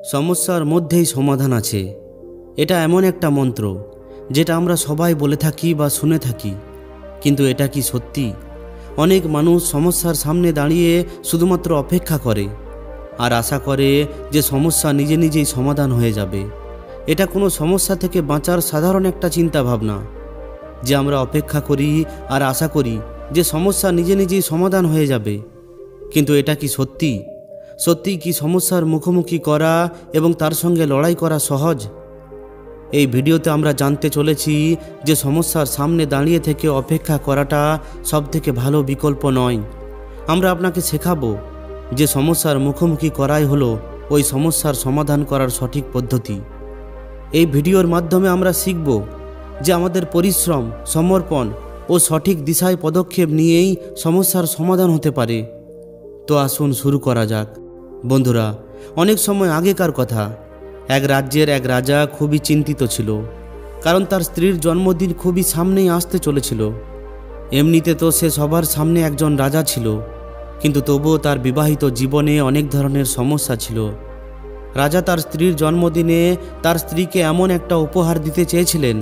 সমস্যার মধ্যেই সমাধান আছে। এটা এমন একটা মন্ত্র যেটা আমরা সবাই বলে থাকি বা শুনে থাকি, কিন্তু এটা কি সত্যি? অনেক মানুষ সমস্যার সামনে দাঁড়িয়ে শুধুমাত্র অপেক্ষা করে আর আশা করে যে সমস্যা নিজে নিজেই সমাধান হয়ে যাবে। এটা কোনো সমস্যা থেকে বাঁচার সাধারণ একটা চিন্তা ভাবনা, যে আমরা অপেক্ষা করি আর আশা করি যে সমস্যা নিজে নিজেই সমাধান হয়ে যাবে। কিন্তু এটা কি সত্যি? সত্যিই কি সমস্যার মুখোমুখি করা এবং তার সঙ্গে লড়াই করা সহজ? এই ভিডিওতে আমরা জানতে চলেছি যে সমস্যার সামনে দাঁড়িয়ে থেকে অপেক্ষা করাটা সবথেকে ভালো বিকল্প নয়। আমরা আপনাকে শেখাবো যে সমস্যার মুখোমুখি করাই হলো ওই সমস্যার সমাধান করার সঠিক পদ্ধতি। এই ভিডিওর মাধ্যমে আমরা শিখব যে আমাদের পরিশ্রম, সমর্পণ ও সঠিক দিশায় পদক্ষেপ নিয়েই সমস্যার সমাধান হতে পারে। তো আসুন শুরু করা যাক। বন্ধুরা, অনেক সময় আগেকার কথা, এক রাজ্যের এক রাজা খুবই চিন্তিত ছিল, কারণ তার স্ত্রীর জন্মদিন খুবই সামনেই আসতে চলেছিল। এমনিতে তো সে সবার সামনে একজন রাজা ছিল, কিন্তু তবুও তার বিবাহিত জীবনে অনেক ধরনের সমস্যা ছিল। রাজা তার স্ত্রীর জন্মদিনে তার স্ত্রীকে এমন একটা উপহার দিতে চেয়েছিলেন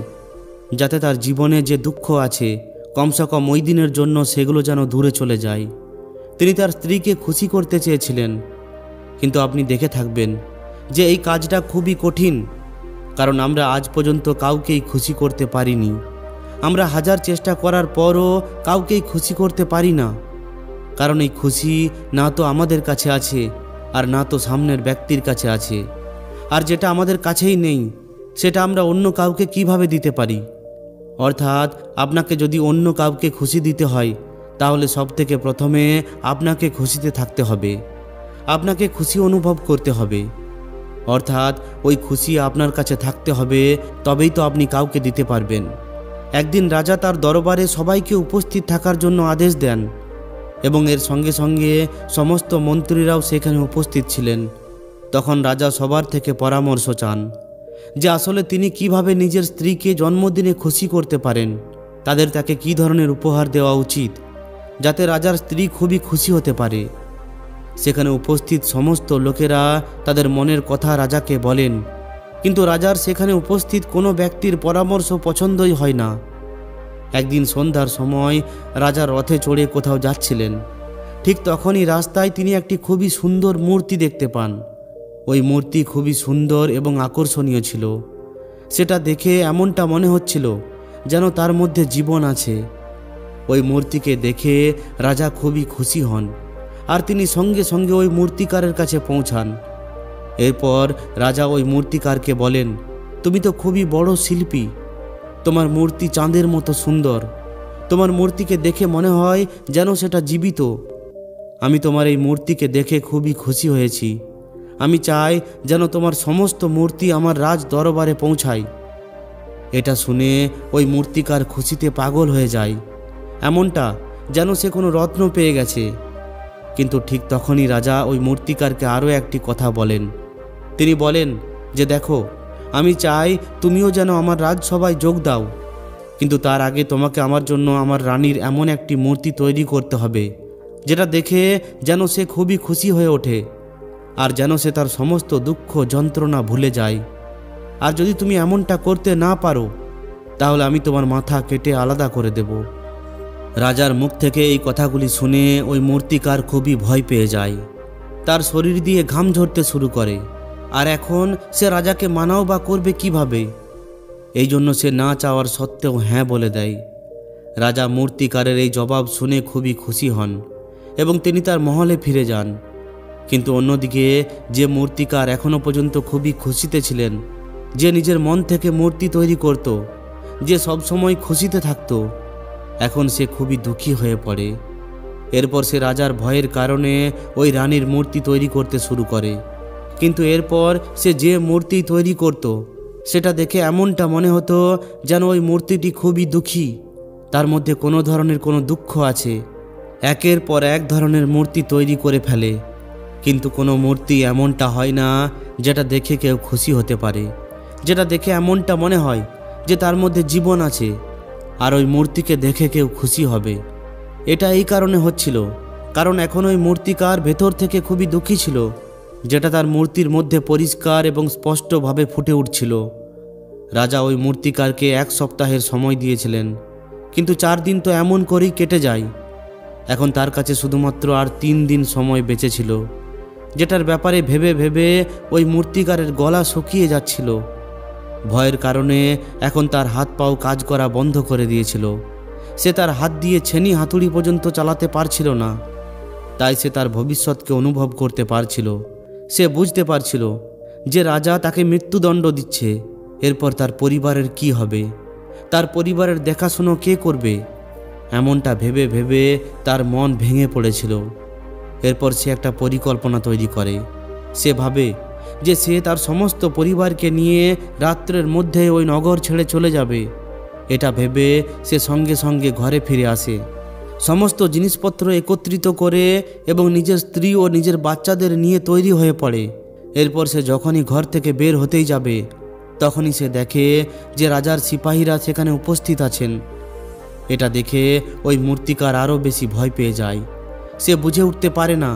যাতে তার জীবনে যে দুঃখ আছে কমসে কম ওই দিনের জন্য সেগুলো যেন দূরে চলে যায়। তিনি তার স্ত্রীকে খুশি করতে চেয়েছিলেন, কিন্তু আপনি দেখে থাকবেন যে এই কাজটা খুবই কঠিন, কারণ আমরা আজ পর্যন্ত কাউকেই খুশি করতে পারিনি। আমরা হাজার চেষ্টা করার পরও কাউকেই খুশি করতে পারি না, কারণ এই খুশি না তো আমাদের কাছে আছে আর না তো সামনের ব্যক্তির কাছে আছে। আর যেটা আমাদের কাছেই নেই সেটা আমরা অন্য কাউকে কিভাবে দিতে পারি? অর্থাৎ আপনাকে যদি অন্য কাউকে খুশি দিতে হয়, তাহলে সবথেকে প্রথমে আপনাকে খুশিতে থাকতে হবে, আপনাকে খুশি অনুভব করতে হবে। অর্থাৎ ওই খুশি আপনার কাছে থাকতে হবে, তবেই তো আপনি কাউকে দিতে পারবেন। একদিন রাজা তার দরবারে সবাইকে উপস্থিত থাকার জন্য আদেশ দেন এবং এর সঙ্গে সঙ্গে সমস্ত মন্ত্রীরাও সেখানে উপস্থিত ছিলেন। তখন রাজা সবার থেকে পরামর্শ চান যে আসলে তিনি কিভাবে নিজের স্ত্রীকে জন্মদিনে খুশি করতে পারেন, তাকে কী ধরনের উপহার দেওয়া উচিত যাতে রাজার স্ত্রী খুবই খুশি হতে পারে। সেখানে উপস্থিত সমস্ত লোকেরা তাদের মনের কথা রাজাকে বলেন, কিন্তু রাজার সেখানে উপস্থিত কোনো ব্যক্তির পরামর্শ পছন্দই হয় না। একদিন সন্ধ্যার সময় রাজা রথে চড়ে কোথাও যাচ্ছিলেন। ঠিক তখনই রাস্তায় তিনি একটি খুবই সুন্দর মূর্তি দেখতে পান। ওই মূর্তি খুবই সুন্দর এবং আকর্ষণীয় ছিল। সেটা দেখে এমনটা মনে হচ্ছিল যেন তার মধ্যে জীবন আছে। ওই মূর্তিকে দেখে রাজা খুবই খুশি হন আর তিনি সঙ্গে সঙ্গে ওই মূর্তিকারের কাছে পৌঁছান। এরপর রাজা ওই মূর্তিকারকে বলেন, তুমি তো খুবই বড় শিল্পী, তোমার মূর্তি চাঁদের মতো সুন্দর, তোমার মূর্তিকে দেখে মনে হয় যেন সেটা জীবিত। আমি তোমার এই মূর্তিকে দেখে খুবই খুশি হয়েছি। আমি চাই যেন তোমার সমস্ত মূর্তি আমার রাজ দরবারে পৌঁছায়। এটা শুনে ওই মূর্তিকার খুশিতে পাগল হয়ে যায়, এমনটা যেন সে কোনো রত্ন পেয়ে গেছে। কিন্তু ঠিক তখনই রাজা ওই মূর্তিকারকে আরও একটি কথা বলেন। তিনি বলেন যে দেখো, আমি চাই তুমিও যেন আমার রাজসভায় যোগ দাও, কিন্তু তার আগে তোমাকে আমার জন্য আমার রানীর এমন একটি মূর্তি তৈরি করতে হবে যেটা দেখে যেন সে খুবই খুশি হয়ে ওঠে আর যেন সে তার সমস্ত দুঃখ যন্ত্রণা ভুলে যায়। আর যদি তুমি এমনটা করতে না পারো, তাহলে আমি তোমার মাথা কেটে আলাদা করে দেব। রাজার মুখ থেকে এই কথাগুলি শুনে ওই মূর্তিকার খুবই ভয় পেয়ে যায়। তার শরীর দিয়ে ঘাম ঝরতে শুরু করে, আর এখন সে রাজাকে মানাও বা করবে কিভাবে? এই জন্য সে না চাওয়ার সত্ত্বেও হ্যাঁ বলে দেয়। রাজা মূর্তিকারের এই জবাব শুনে খুবই খুশি হন এবং তিনি তার মহলে ফিরে যান। কিন্তু অন্যদিকে যে মূর্তিকার এখনও পর্যন্ত খুবই খুশিতে ছিলেন, যে নিজের মন থেকে মূর্তি তৈরি করত, যে সবসময় খুশিতে থাকত, এখন সে খুবই দুঃখী হয়ে পড়ে। এরপর সে রাজার ভয়ের কারণে ওই রানীর মূর্তি তৈরি করতে শুরু করে। কিন্তু এরপর সে যে মূর্তি তৈরি করত সেটা দেখে এমনটা মনে হতো যেন ওই মূর্তিটি খুবই দুঃখী, তার মধ্যে কোনো ধরনের কোনো দুঃখ আছে। একের পর এক ধরনের মূর্তি তৈরি করে ফেলে, কিন্তু কোনো মূর্তি এমনটা হয় না যেটা দেখে কেউ খুশি হতে পারে, যেটা দেখে এমনটা মনে হয় যে তার মধ্যে জীবন আছে আর ওই মূর্তিকে দেখে কেউ খুশি হবে। এটা এই কারণে হচ্ছিল কারণ এখন ওই মূর্তিকার ভেতর থেকে খুবই দুঃখী ছিল। যেটা তার মূর্তির মধ্যে পরিষ্কার এবং স্পষ্টভাবে ফুটে উঠছিল। রাজা ওই মূর্তিকারকে 1 সপ্তাহের সময় দিয়েছিলেন, কিন্তু 4 দিন তো এমন করেই কেটে যায়। এখন তার কাছে শুধুমাত্র আর 3 দিন সময় বেঁচে ছিল, যেটার ব্যাপারে ভেবে ভেবে ওই মূর্তিকারের গলা শুকিয়ে যাচ্ছিল। ভয়ের কারণে এখন তার হাত পাও কাজ করা বন্ধ করে দিয়েছিল। সে তার হাত দিয়ে ছেনি হাতুড়ি পর্যন্ত চালাতে পারছিল না। তাই সে তার ভবিষ্যৎকে অনুভব করতে পারছিল। সে বুঝতে পারছিল যে রাজা তাকে মৃত্যুদণ্ড দিচ্ছে। এরপর তার পরিবারের কি হবে, তার পরিবারের দেখাশুনো কে করবে, এমনটা ভেবে ভেবে তার মন ভেঙে পড়েছিল। এরপর সে একটা পরিকল্পনা তৈরি করে। সে ভাবে যে সে তার সমস্ত পরিবারকে নিয়ে রাত্রের মধ্যে ওই নগর ছেড়ে চলে যাবে। এটা ভেবে সে সঙ্গে সঙ্গে ঘরে ফিরে আসে, সমস্ত জিনিসপত্র একত্রিত করে এবং নিজের স্ত্রী ও নিজের বাচ্চাদের নিয়ে তৈরি হয়ে পড়ে। এরপর সে যখনই ঘর থেকে বের হতেই যাবে, তখনই সে দেখে যে রাজার সিপাহীরা সেখানে উপস্থিত আছেন। এটা দেখে ওই মূর্তিকার আরও বেশি ভয় পেয়ে যায়। সে বুঝে উঠতে পারে না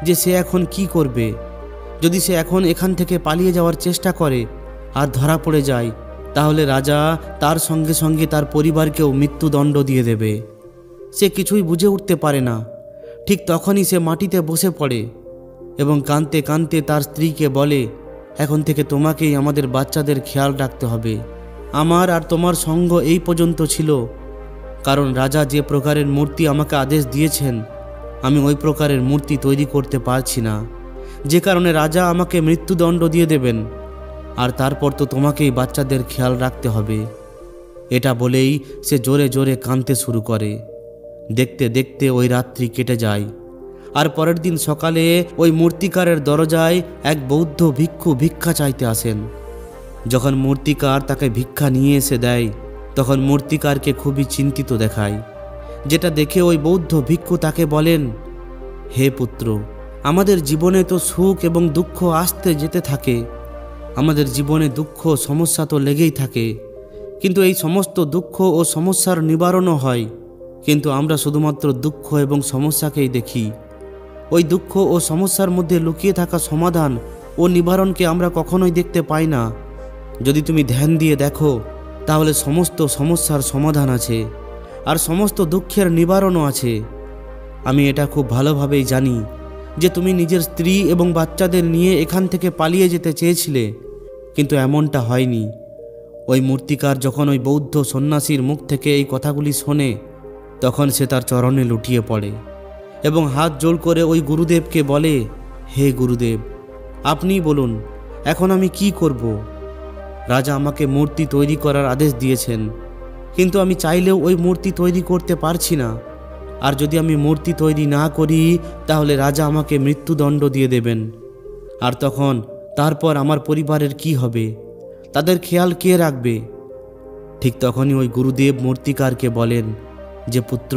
যে সে এখন কি করবে। যদি সে এখন এখান থেকে পালিয়ে যাওয়ার চেষ্টা করে আর ধরা পড়ে যায়, তাহলে রাজা তার সঙ্গে সঙ্গে তার পরিবারকেও মৃত্যুদণ্ড দিয়ে দেবে। সে কিছুই বুঝে উঠতে পারে না। ঠিক তখনই সে মাটিতে বসে পড়ে এবং কাঁদতে কাঁদতে তার স্ত্রীকে বলে, এখন থেকে তোমাকেই আমাদের বাচ্চাদের খেয়াল রাখতে হবে। আমার আর তোমার সঙ্গ এই পর্যন্ত ছিল, কারণ রাজা যে প্রকারের মূর্তি আমাকে আদেশ দিয়েছেন, আমি ওই প্রকারের মূর্তি তৈরি করতে পারছি না, যে কারণে রাজা আমাকে মৃত্যুদণ্ড দিয়ে দেবেন। আর তারপর তো তোমাকেই বাচ্চাদের খেয়াল রাখতে হবে। এটা বলেই সে জোরে জোরে কাঁদতে শুরু করে। দেখতে দেখতে ওই রাত্রি কেটে যায়। আর পরের দিন সকালে ওই মূর্তিকারের দরজায় এক বৌদ্ধ ভিক্ষু ভিক্ষা চাইতে আসেন। যখন মূর্তিকার তাকে ভিক্ষা নিয়ে এসে দেয়, তখন মূর্তিকারকে খুবই চিন্তিত দেখায়। যেটা দেখে ওই বৌদ্ধ ভিক্ষু তাকে বলেন, হে পুত্র, আমাদের জীবনে তো সুখ এবং দুঃখ আসতে যেতে থাকে। আমাদের জীবনে দুঃখ সমস্যা তো লেগেই থাকে, কিন্তু এই সমস্ত দুঃখ ও সমস্যার নিবারণও হয়। কিন্তু আমরা শুধুমাত্র দুঃখ এবং সমস্যাকেই দেখি। ওই দুঃখ ও সমস্যার মধ্যে লুকিয়ে থাকা সমাধান ও নিবারণকে আমরা কখনোই দেখতে পাই না। যদি তুমি ধ্যান দিয়ে দেখো, তাহলে সমস্ত সমস্যার সমাধান আছে আর সমস্ত দুঃখের নিবারণও আছে। আমি এটা খুব ভালোভাবেই জানি যে তুমি নিজের স্ত্রী এবং বাচ্চাদের নিয়ে এখান থেকে পালিয়ে যেতে চেয়েছিলে, কিন্তু এমনটা হয়নি। ওই মূর্তিকার যখন ওই বৌদ্ধ সন্ন্যাসীর মুখ থেকে এই কথাগুলি শোনে, তখন সে তার চরণে লুটিয়ে পড়ে এবং হাত জোড় করে ওই গুরুদেবকে বলে, হে গুরুদেব, আপনিই বলুন এখন আমি কি করব। রাজা আমাকে মূর্তি তৈরি করার আদেশ দিয়েছেন, কিন্তু আমি চাইলেও ওই মূর্তি তৈরি করতে পারছি না। আর যদি আমি মূর্তি তৈরি না করি, তাহলে রাজা আমাকে মৃত্যুদণ্ড দিয়ে দেবেন। আর তখন তারপর আমার পরিবারের কি হবে, তাদের খেয়াল কে রাখবে? ঠিক তখনই ওই গুরুদেব মূর্তিকারকে বলেন যে, পুত্র,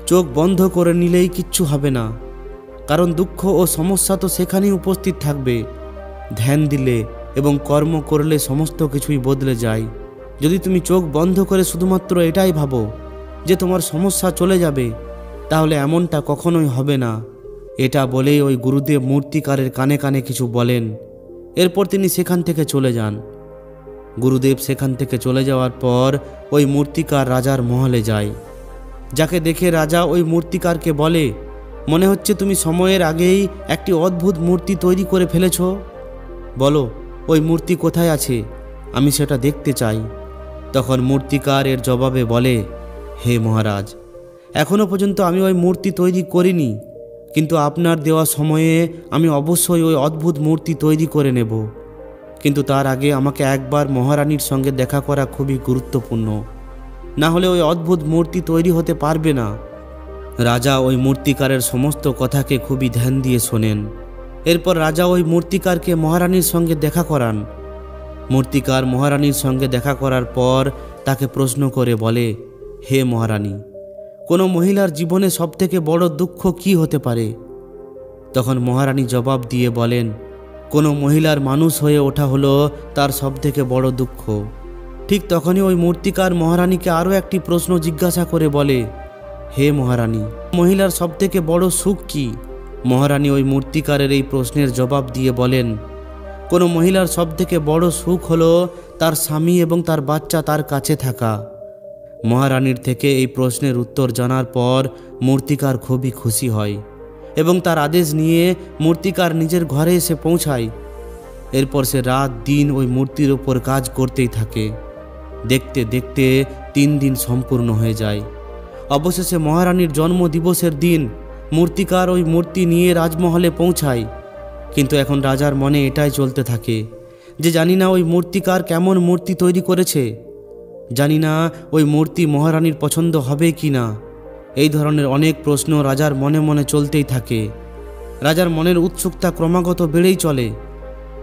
চোখ বন্ধ করে নিলেই কিচ্ছু হবে না, কারণ দুঃখ ও সমস্যা তো সেখানেই উপস্থিত থাকবে। ধ্যান দিলে এবং কর্ম করলে সমস্ত কিছুই বদলে যায়। যদি তুমি চোখ বন্ধ করে শুধুমাত্র এটাই ভাবো যে তোমার সমস্যা চলে যাবে, তাহলে এমনটা কখনোই হবে না। এটা বলেই ওই গুরুদেব মূর্তিকারের কানে কানে কিছু বলেন। এরপর তিনি সেখান থেকে চলে যান। গুরুদেব সেখান থেকে চলে যাওয়ার পর ওই মূর্তিকার রাজার মহলে যায়, যাকে দেখে রাজা ওই মূর্তিকারকে বলে, মনে হচ্ছে তুমি সময়ের আগেই একটি অদ্ভুত মূর্তি তৈরি করে ফেলেছ। বলো, ওই মূর্তি কোথায় আছে? আমি সেটা দেখতে চাই। তখন মূর্তিকার এর জবাবে বলে, হে মহারাজ, এখনো পর্যন্ত আমি ওই মূর্তি তৈরি করিনি, কিন্তু আপনার দেওয়া সময়ে আমি অবশ্যই ওই অদ্ভুত মূর্তি তৈরি করে নেব। কিন্তু তার আগে আমাকে একবার মহারানীর সঙ্গে দেখা করা খুবই গুরুত্বপূর্ণ, না হলে ওই অদ্ভুত মূর্তি তৈরি হতে পারবে না। রাজা ওই মূর্তিকারের সমস্ত কথাকে খুবই ধ্যান দিয়ে শোনেন। এরপর রাজা ওই মূর্তিকারকে মহারানীর সঙ্গে দেখা করান। মূর্তিকার মহারানীর সঙ্গে দেখা করার পর তাকে প্রশ্ন করে বলে, হে মহারানী, কোনো মহিলার জীবনে সবথেকে বড় দুঃখ কি হতে পারে? তখন মহারানী জবাব দিয়ে বলেন, কোনো মহিলার মানুষ হয়ে ওঠা হলো তার সবথেকে বড় দুঃখ। ঠিক তখনই ওই মূর্তিকার মহারানীকে আরও একটি প্রশ্ন জিজ্ঞাসা করে বলে, হে মহারানী, মহিলার সবথেকে বড় সুখ কি? মহারানী ওই মূর্তিকারের এই প্রশ্নের জবাব দিয়ে বলেন, কোনো মহিলার সবথেকে বড় সুখ হলো তার স্বামী এবং তার বাচ্চা তার কাছে থাকা। মহারানীর থেকে এই প্রশ্নের উত্তর জানার পর মূর্তিকার খুবই খুশি হয় এবং তার আদেশ নিয়ে মূর্তিকার নিজের ঘরে এসে পৌঁছায়। এরপর সে রাত দিন ওই মূর্তির ওপর কাজ করতেই থাকে। দেখতে দেখতে 3 দিন সম্পূর্ণ হয়ে যায়। অবশেষে মহারানীর জন্মদিবসের দিন মূর্তিকার ওই মূর্তি নিয়ে রাজমহলে পৌঁছায়। কিন্তু এখন রাজার মনে এটাই চলতে থাকে যে জানি না ওই মূর্তিকার কেমন মূর্তি তৈরি করেছে, জানি না ওই মূর্তি মহারানীর পছন্দ হবে কি না। এই ধরনের অনেক প্রশ্ন রাজার মনে মনে চলতেই থাকে। রাজার মনের উৎসুকতা ক্রমাগত বেড়েই চলে।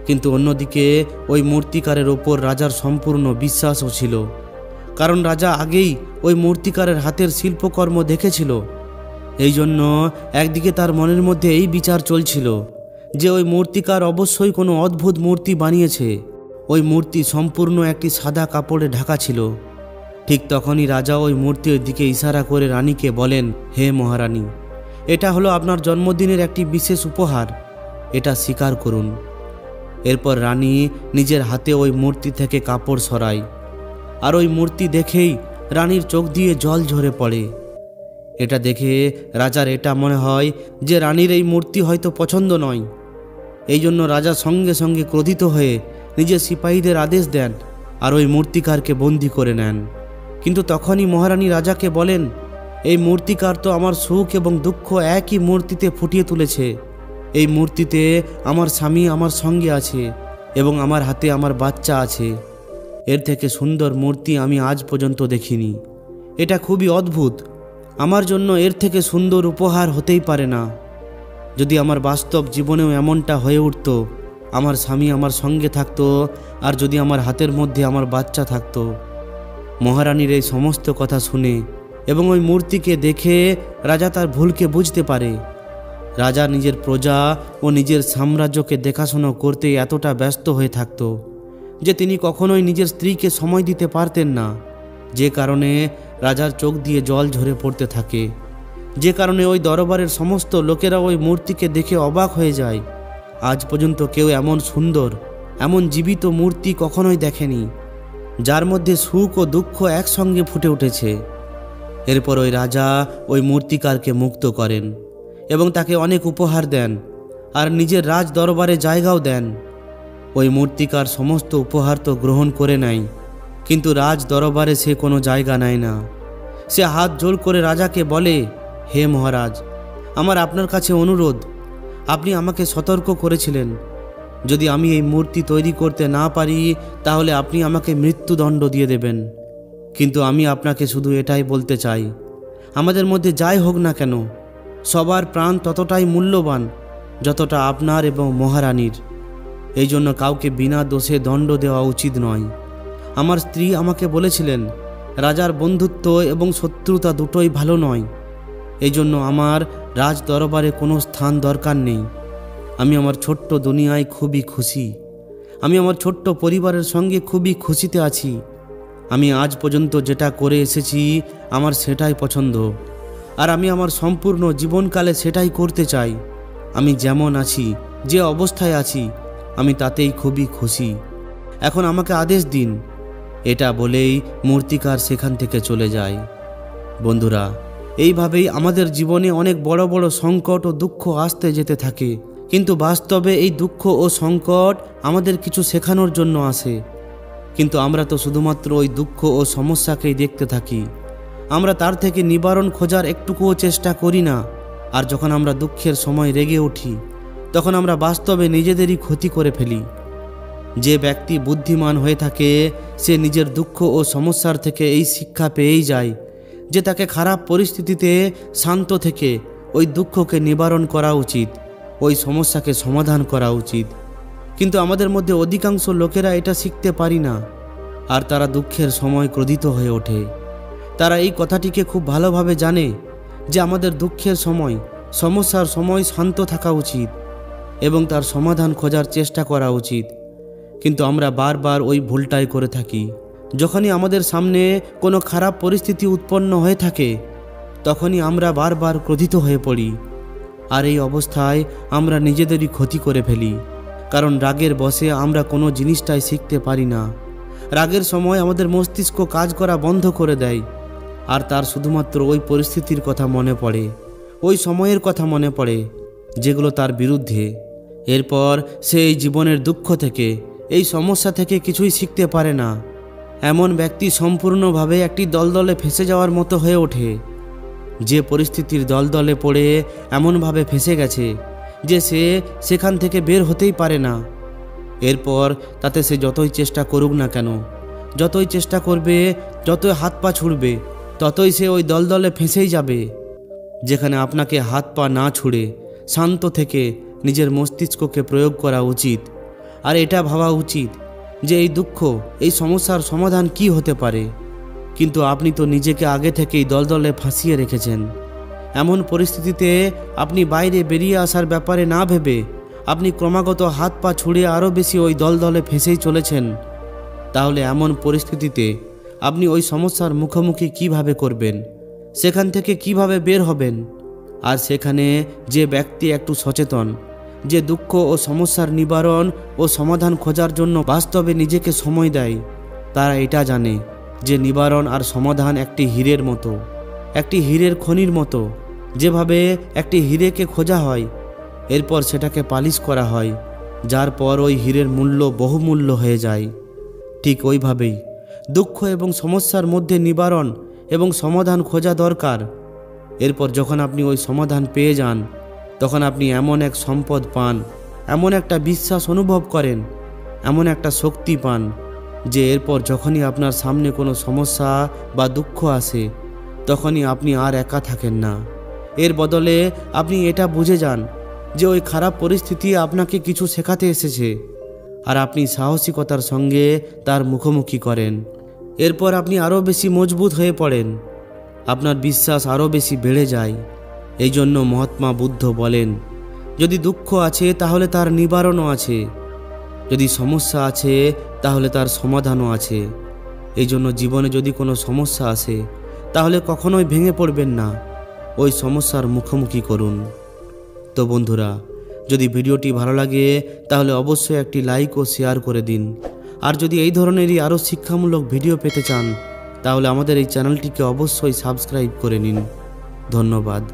কিন্তু অন্যদিকে ওই মূর্তিকারের ওপর রাজার সম্পূর্ণ বিশ্বাসও ছিল, কারণ রাজা আগেই ওই মূর্তিকারের হাতের শিল্পকর্ম দেখেছিল। এই জন্য একদিকে তার মনের মধ্যে এই বিচার চলছিল যে ওই মূর্তিকার অবশ্যই কোনো অদ্ভুত মূর্তি বানিয়েছে। ওই মূর্তি সম্পূর্ণ একটি সাদা কাপড়ে ঢাকা ছিল। ঠিক তখনই রাজা ওই মূর্তির দিকে ইশারা করে রানীকে বলেন, হে মহারানী, এটা হলো আপনার জন্মদিনের একটি বিশেষ উপহার, এটা স্বীকার করুন। এরপর রানী নিজের হাতে ওই মূর্তি থেকে কাপড় সরায়, আর ওই মূর্তি দেখেই রানীর চোখ দিয়ে জল ঝরে পড়ে। এটা দেখে রাজার এটা মনে হয় যে রানীর এই মূর্তি হয়তো পছন্দ নয়। এই জন্য রাজা সঙ্গে সঙ্গে ক্রোধিত হয়ে নিজের সিপাহীদের আদেশ দেন আর ওই মূর্তিকারকে বন্দি করে নেন। কিন্তু তখনই মহারানী রাজাকে বলেন, এই মূর্তিকার তো আমার সুখ এবং দুঃখ একই মূর্তিতে ফুটিয়ে তুলেছে। এই মূর্তিতে আমার স্বামী আমার সঙ্গে আছে এবং আমার হাতে আমার বাচ্চা আছে। এর থেকে সুন্দর মূর্তি আমি আজ পর্যন্ত দেখিনি। এটা খুবই অদ্ভুত। আমার জন্য এর থেকে সুন্দর উপহার হতেই পারে না। যদি আমার বাস্তব জীবনেও এমনটা হয়ে উঠত, আমার স্বামী আমার সঙ্গে থাকতো আর যদি আমার হাতের মধ্যে আমার বাচ্চা থাকতো। মহারানীর এই সমস্ত কথা শুনে এবং ওই মূর্তিকে দেখে রাজা তার ভুলকে বুঝতে পারে। রাজা নিজের প্রজা ও নিজের সাম্রাজ্যকে দেখাশোনা করতে এতটা ব্যস্ত হয়ে থাকত যে তিনি কখনোই নিজের স্ত্রীকে সময় দিতে পারতেন না, যে কারণে রাজার চোখ দিয়ে জল ঝরে পড়তে থাকে। যে কারণে ওই দরবারের সমস্ত লোকেরা ওই মূর্তিকে দেখে অবাক হয়ে যায়। আজ পর্যন্ত কেউ এমন সুন্দর, এমন জীবিত মূর্তি কখনোই দেখেনি, যার মধ্যে সুখ ও দুঃখ একসঙ্গে ফুটে উঠেছে। এরপর ওই রাজা ওই মূর্তিকারকে মুক্ত করেন এবং তাকে অনেক উপহার দেন আর নিজের রাজ দরবারে জায়গাও দেন। ওই মূর্তিকার সমস্ত উপহার তো গ্রহণ করে নেয়, কিন্তু রাজ দরবারে সে কোনো জায়গা নেয় না। সে হাত জোড় করে রাজাকে বলে, হে মহারাজ, আমার আপনার কাছে অনুরোধ, আপনি আমাকে সতর্ক করেছিলেন যদি আমি এই মূর্তি তৈরি করতে না পারি তাহলে আপনি আমাকে মৃত্যুদণ্ড দিয়ে দেবেন। কিন্তু আমি আপনাকে শুধু এটাই বলতে চাই, আমাদের মধ্যে যাই হোক না কেন, সবার প্রাণ ততটাই মূল্যবান যতটা আপনার এবং মহারানীর। এই জন্য কাউকে বিনা দোষে দণ্ড দেওয়া উচিত নয়। আমার স্ত্রী আমাকে বলেছিলেন, রাজার বন্ধুত্ব এবং শত্রুতা দুটোই ভালো নয়। এই জন্য আমার রাজ দরবারে কোনো স্থান দরকার নেই। আমি আমার ছোট্ট দুনিয়ায় খুবই খুশি। আমি আমার ছোট্ট পরিবারের সঙ্গে খুবই খুশিতে আছি। আমি আজ পর্যন্ত যেটা করে এসেছি আমার সেটাই পছন্দ, আর আমি আমার সম্পূর্ণ জীবনকালে সেটাই করতে চাই। আমি যেমন আছি, যে অবস্থায় আছি, আমি তাতেই খুবই খুশি। এখন আমাকে আদেশ দিন। এটা বলেই মূর্তিকার সেখান থেকে চলে যায়। বন্ধুরা, এইভাবেই আমাদের জীবনে অনেক বড় বড় সংকট ও দুঃখ আসতে যেতে থাকে, কিন্তু বাস্তবে এই দুঃখ ও সংকট আমাদের কিছু শেখানোর জন্য আসে। কিন্তু আমরা তো শুধুমাত্র ওই দুঃখ ও সমস্যাকেই দেখতে থাকি। আমরা তার থেকে নিবারণ খোঁজার একটুকুও চেষ্টা করি না। আর যখন আমরা দুঃখের সময় রেগে উঠি, তখন আমরা বাস্তবে নিজেদেরই ক্ষতি করে ফেলি। যে ব্যক্তি বুদ্ধিমান হয়ে থাকে সে নিজের দুঃখ ও সমস্যার থেকে এই শিক্ষা পেয়েই যায় যে তাকে খারাপ পরিস্থিতিতে শান্ত থেকে ওই দুঃখকে নিবারণ করা উচিত, ওই সমস্যাকে সমাধান করা উচিত। কিন্তু আমাদের মধ্যে অধিকাংশ লোকেরা এটা শিখতে পারি না, আর তারা দুঃখের সময় ক্রোধিত হয়ে ওঠে। তারা এই কথাটিকে খুব ভালোভাবে জানে যে আমাদের দুঃখের সময়, সমস্যার সময় শান্ত থাকা উচিত এবং তার সমাধান খোঁজার চেষ্টা করা উচিত। কিন্তু আমরা বারবার ওই ভুলটাই করে থাকি। যখনই আমাদের সামনে কোনো খারাপ পরিস্থিতি উৎপন্ন হয়ে থাকে, তখনই আমরা বারবার ক্রোধিত হয়ে পড়ি। আর এই অবস্থায় আমরা নিজেদেরই ক্ষতি করে ফেলি, কারণ রাগের বশে আমরা কোনো জিনিসটাই শিখতে পারি না। রাগের সময় আমাদের মস্তিষ্ক কাজ করা বন্ধ করে দেয়, আর তার শুধুমাত্র ওই পরিস্থিতির কথা মনে পড়ে, ওই সময়ের কথা মনে পড়ে যেগুলো তার বিরুদ্ধে। এরপর সে এই জীবনের দুঃখ থেকে, এই সমস্যা থেকে কিছুই শিখতে পারে না। এমন ব্যক্তি সম্পূর্ণভাবে একটি দলদলে ফেঁসে যাওয়ার মতো হয়ে ওঠে, যে পরিস্থিতির দলদলে পড়ে এমনভাবে ফেঁসে গেছে যে সে সেখান থেকে বের হতেই পারে না। এরপর তাতে সে যতই চেষ্টা করুক না কেন, যতই চেষ্টা করবে, যতই হাত পা ছুড়বে, ততই সে ওই দলদলে ফেঁসেই যাবে। যেখানে আপনাকে হাত পা না ছুড়ে শান্ত থেকে নিজের মস্তিষ্ককে প্রয়োগ করা উচিত, আর এটা ভাবা উচিত যে এই দুঃখ, এই সমস্যার সমাধান কি হতে পারে। কিন্তু আপনি তো নিজেকে আগে থেকেই দলদলে ফাঁসিয়ে রেখেছেন। এমন পরিস্থিতিতে আপনি বাইরে বেরিয়ে আসার ব্যাপারে না ভেবে আপনি ক্রমাগত হাত পা ছুড়ে আরও বেশি ওই দলদলে ফেঁসেই চলেছেন। তাহলে এমন পরিস্থিতিতে আপনি ওই সমস্যার মুখোমুখি কিভাবে করবেন, সেখান থেকে কিভাবে বের হবেন? আর সেখানে যে ব্যক্তি একটু সচেতন, যে দুঃখ ও সমস্যার নিবারণ ও সমাধান খোঁজার জন্য বাস্তবে নিজেকে সময় দেয়, তারা এটা জানে যে নিবারণ আর সমাধান একটি হীরের মতো, একটি হীরের খনির মতো। যেভাবে একটি হীরেকে খোঁজা হয়, এরপর সেটাকে পালিশ করা হয়, যার পর ওই হীরের মূল্য বহুমূল্য হয়ে যায়, ঠিক ওইভাবেই দুঃখ এবং সমস্যার মধ্যে নিবারণ এবং সমাধান খোঁজা দরকার। এরপর যখন আপনি ওই সমাধান পেয়ে যান, তখন আপনি এমন এক সম্পদ পান, এমন একটা বিশ্বাস অনুভব করেন, এমন একটা শক্তি পান যে এরপর যখনই আপনার সামনে কোনো সমস্যা বা দুঃখ আসে, তখনই আপনি আর একা থাকেন না। এর বদলে আপনি এটা বুঝে যান যে ওই খারাপ পরিস্থিতি আপনাকে কিছু শেখাতে এসেছে, আর আপনি সাহসিকতার সঙ্গে তার মুখোমুখি করেন। এরপর আপনি আরও বেশি মজবুত হয়ে পড়েন, আপনার বিশ্বাস আরও বেশি বেড়ে যায়। এই জন্য মহাত্মা বুদ্ধ বলেন, যদি দুঃখ আছে তাহলে তার নিবারণও আছে, যদি সমস্যা আছে তাহলে তার সমাধানও আছে। এই জন্য জীবনে যদি কোনো সমস্যা আসে, তাহলে কখনোই ভেঙে পড়বেন না, ওই সমস্যার মুখোমুখি করুন। তো বন্ধুরা, যদি ভিডিওটি ভালো লাগে তাহলে অবশ্যই একটি লাইক ও শেয়ার করে দিন। আর যদি এই ধরনেরই আরও শিক্ষামূলক ভিডিও পেতে চান, তাহলে আমাদের এই চ্যানেলটিকে অবশ্যই সাবস্ক্রাইব করে নিন। ধন্যবাদ।